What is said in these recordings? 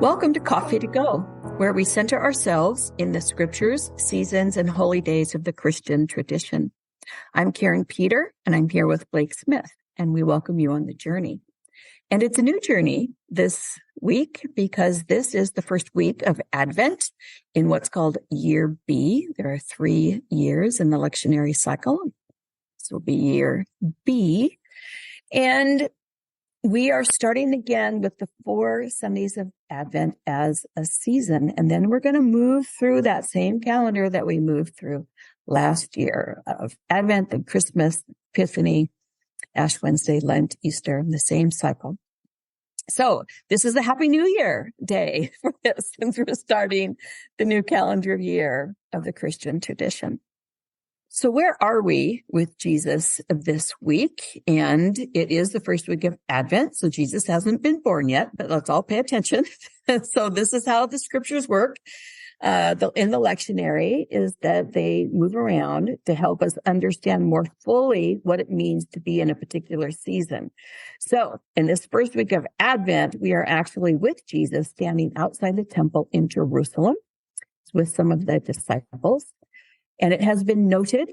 Welcome to Coffee to Go, where we center ourselves in the scriptures, seasons, and holy days of the Christian tradition. I'm Karin Peter, and I'm here with Blake Smith, and we welcome you on the journey. And it's a new journey this week because this is the first week of Advent in what's called Year B. There are 3 years in the lectionary cycle. This will be Year B. And we are starting again with the 4 Sundays of Advent as a season. And then we're going to move through that same calendar that we moved through last year of Advent and Christmas, Epiphany, Ash Wednesday, Lent, Easter, the same cycle. So this is the Happy New Year day for this, since we're starting the new calendar year of the Christian tradition. So where are we with Jesus this week? And it is the first week of Advent, so Jesus hasn't been born yet, but let's all pay attention. So this is how the scriptures work. In the lectionary is that they move around to help us understand more fully what it means to be in a particular season. So in this first week of Advent, we are actually with Jesus standing outside the temple in Jerusalem with some of the disciples. And it has been noted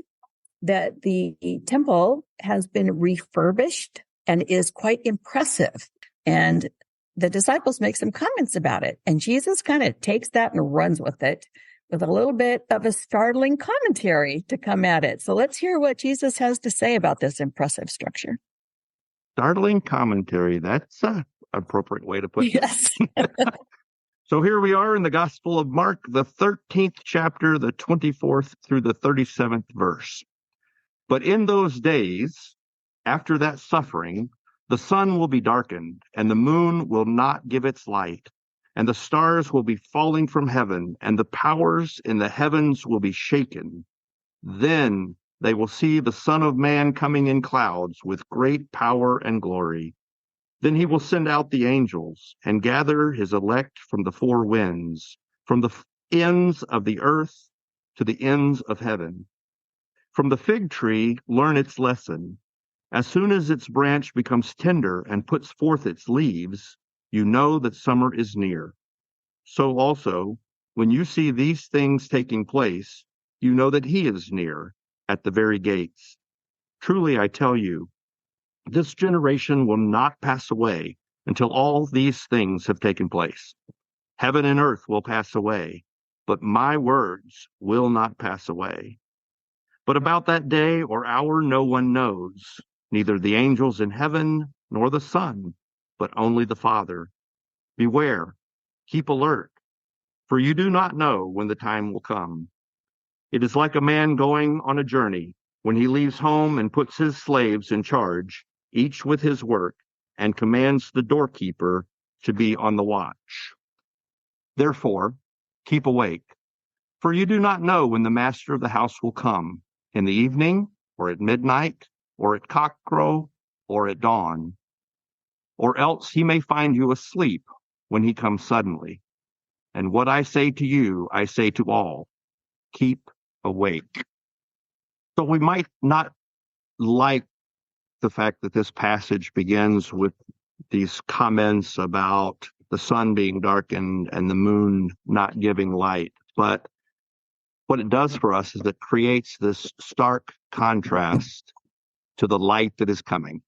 that the temple has been refurbished and is quite impressive. And the disciples make some comments about it. And Jesus kind of takes that and runs with it with a little bit of a startling commentary to come at it. So let's hear what Jesus has to say about this impressive structure. Startling commentary. That's an appropriate way to put it. Yes. So here we are in the Gospel of Mark, the 13th chapter, the 24th through the 37th verse. But in those days, after that suffering, the sun will be darkened, and the moon will not give its light, and the stars will be falling from heaven, and the powers in the heavens will be shaken. Then they will see the Son of Man coming in clouds with great power and glory. Then he will send out the angels and gather his elect from the 4 winds, from the ends of the earth to the ends of heaven. From the fig tree, learn its lesson. As soon as its branch becomes tender and puts forth its leaves, you know that summer is near. So also, when you see these things taking place, you know that he is near, at the very gates. Truly, I tell you, this generation will not pass away until all these things have taken place. Heaven and earth will pass away, but my words will not pass away. But about that day or hour no one knows, neither the angels in heaven nor the Son, but only the Father. Beware, keep alert, for you do not know when the time will come. It is like a man going on a journey when he leaves home and puts his slaves in charge, each with his work, and commands the doorkeeper to be on the watch. Therefore, keep awake, for you do not know when the master of the house will come, in the evening, or at midnight, or at cockcrow, or at dawn. Or else he may find you asleep when he comes suddenly. And what I say to you, I say to all, keep awake. So we might not like the fact that this passage begins with these comments about the sun being darkened and the moon not giving light. But what it does for us is it creates this stark contrast to the light that is coming.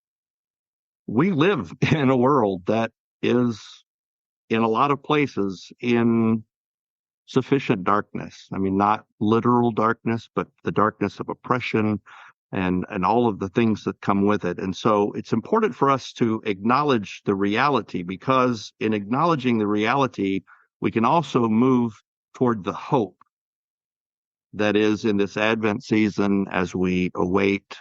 We live in a world that is, in a lot of places, in sufficient darkness. I mean, not literal darkness, but the darkness of oppression and all of the things that come with it. And so it's important for us to acknowledge the reality, because in acknowledging the reality, we can also move toward the hope that is in this Advent season as we await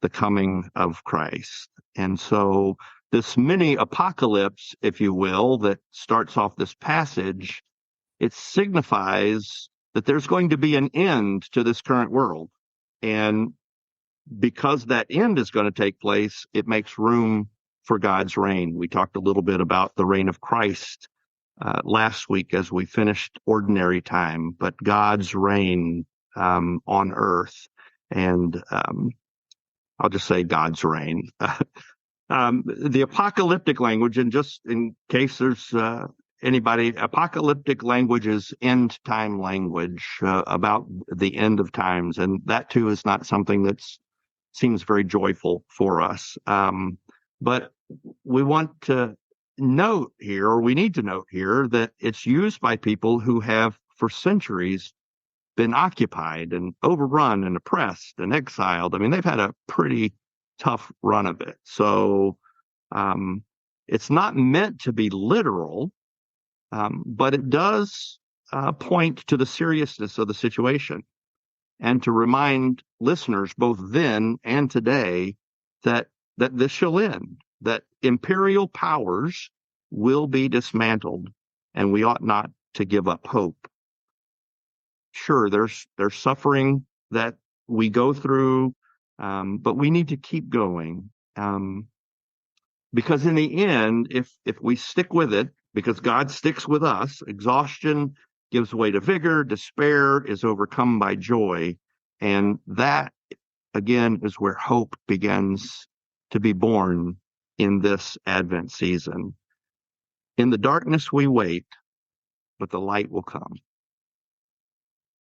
the coming of Christ. And so this mini apocalypse, if you will, that starts off this passage, it signifies that there's going to be an end to this current world. And because that end is going to take place, it makes room for God's reign. We talked a little bit about the reign of Christ last week as we finished ordinary time, but God's reign on earth, and I'll just say God's reign. The apocalyptic language, and just in case there's anybody, apocalyptic language is end time language about the end of times. And that too is not something that seems very joyful for us. But we want to note here, or we need to note here, that it's used by people who have for centuries been occupied and overrun and oppressed and exiled. I mean, they've had a pretty tough run of it. So it's not meant to be literal, but it does point to the seriousness of the situation and to remind listeners both then and today that this shall end, that imperial powers will be dismantled, and we ought not to give up hope. Sure, there's suffering that we go through, but we need to keep going. Because in the end, if we stick with it, because God sticks with us, exhaustion gives way to vigor, despair is overcome by joy. And that, again, is where hope begins to be born in this Advent season. In the darkness we wait, but the light will come.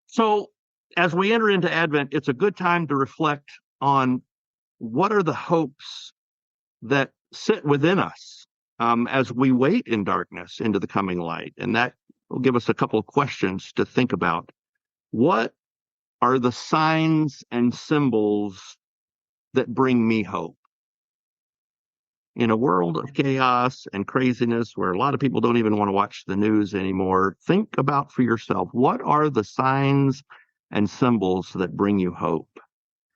So as we enter into Advent, it's a good time to reflect on what are the hopes that sit within us as we wait in darkness into the coming light. And that will give us a couple of questions to think about. What are the signs and symbols that bring me hope? In a world of chaos and craziness where a lot of people don't even want to watch the news anymore, think about for yourself, what are the signs and symbols that bring you hope?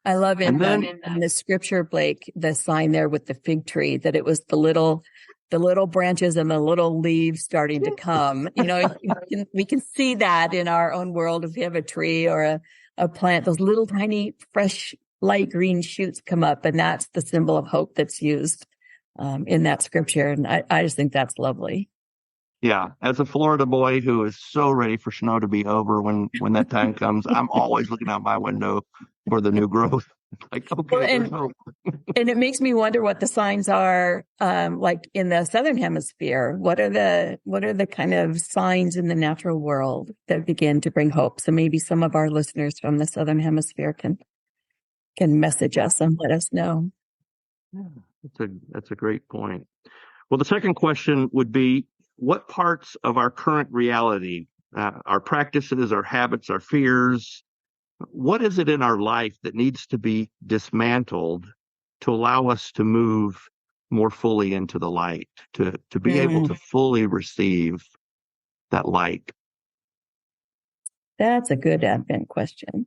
I love it. In the scripture, Blake, the sign there with the fig tree, that it was the little branches and the little leaves starting to come. You know, we can see that in our own world. If you have a tree or a plant, those little tiny, fresh, light green shoots come up, and that's the symbol of hope that's used in that scripture. And I just think that's lovely. Yeah. As a Florida boy who is so ready for snow to be over when that time comes, I'm always looking out my window for the new growth. Like, okay, there's hope. And it makes me wonder what the signs are like in the Southern Hemisphere. What are the kind of signs in the natural world that begin to bring hope? So maybe some of our listeners from the Southern Hemisphere can message us and let us know. Yeah, that's a great point. Well, the second question would be, what parts of our current reality, our practices, our habits, our fears, what is it in our life that needs to be dismantled to allow us to move more fully into the light, to be able to fully receive that light? That's a good Advent question.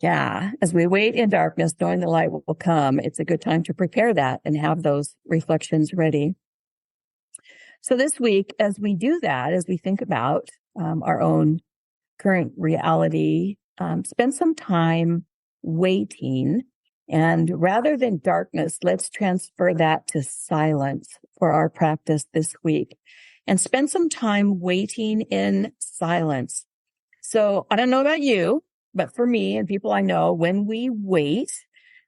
Yeah, as we wait in darkness, knowing the light will come, it's a good time to prepare that and have those reflections ready. So this week, as we do that, as we think about our own current reality, spend some time waiting. And rather than darkness, let's transfer that to silence for our practice this week and spend some time waiting in silence. So I don't know about you, but for me and people I know, when we wait,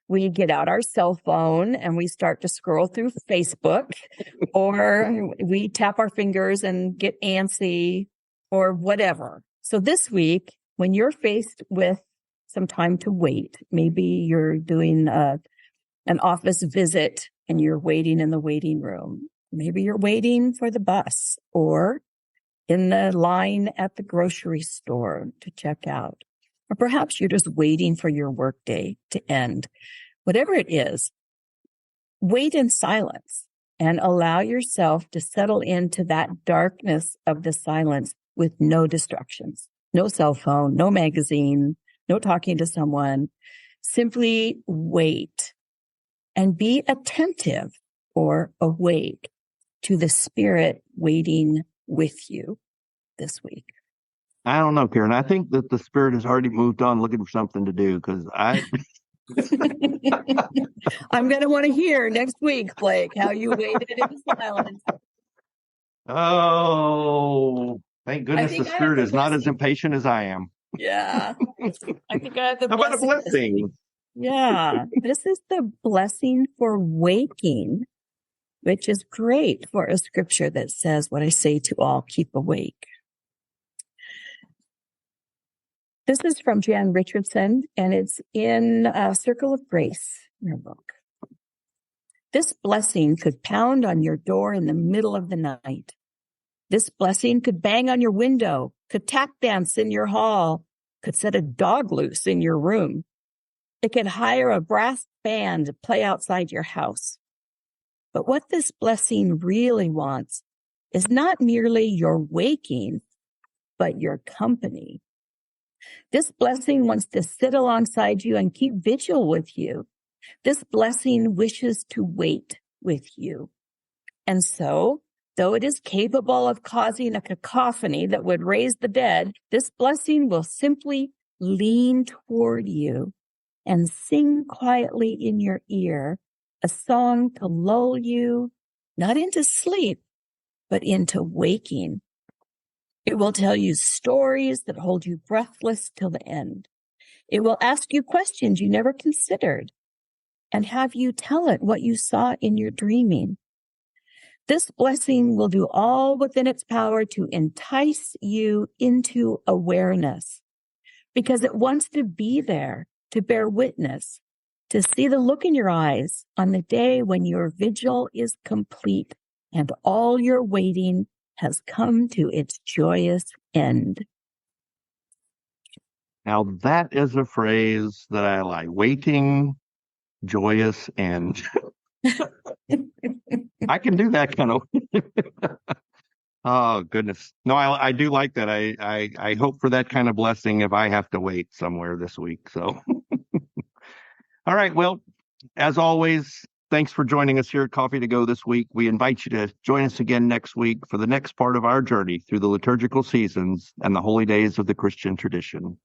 we get out our cell phone and we start to scroll through Facebook, or we tap our fingers and get antsy or whatever. So this week, when you're faced with some time to wait, maybe you're doing an office visit and you're waiting in the waiting room. Maybe you're waiting for the bus or in the line at the grocery store to check out. Or perhaps you're just waiting for your workday to end. Whatever it is, wait in silence and allow yourself to settle into that darkness of the silence with no distractions, no cell phone, no magazine, no talking to someone. Simply wait and be attentive or awake to the Spirit waiting with you this week. I don't know, Karin. I think that the Spirit has already moved on looking for something to do, because I'm going to want to hear next week, Blake, how you waited in silence. Oh, thank goodness the Spirit is not as impatient as I am. Yeah. I think I have the How about a blessing? Yeah. This is the blessing for waking. which is great for a scripture that says, what I say to all, keep awake. This is from Jan Richardson, and it's in Circle of Grace, in her book. This blessing could pound on your door in the middle of the night. This blessing could bang on your window, could tap dance in your hall, could set a dog loose in your room. It could hire a brass band to play outside your house. But what this blessing really wants is not merely your waking, but your company. This blessing wants to sit alongside you and keep vigil with you. This blessing wishes to wait with you. And so, though it is capable of causing a cacophony that would raise the dead, this blessing will simply lean toward you and sing quietly in your ear a song to lull you, not into sleep, but into waking. It will tell you stories that hold you breathless till the end. It will ask you questions you never considered and have you tell it what you saw in your dreaming. This blessing will do all within its power to entice you into awareness because it wants to be there to bear witness, to see the look in your eyes on the day when your vigil is complete and all your waiting has come to its joyous end. Now that is a phrase that I like. Waiting, joyous end. I can do that kind of. Oh, goodness. No, I do like that. I hope for that kind of blessing if I have to wait somewhere this week. So, all right. Well, as always, thanks for joining us here at Coffee to Go this week. We invite you to join us again next week for the next part of our journey through the liturgical seasons and the holy days of the Christian tradition.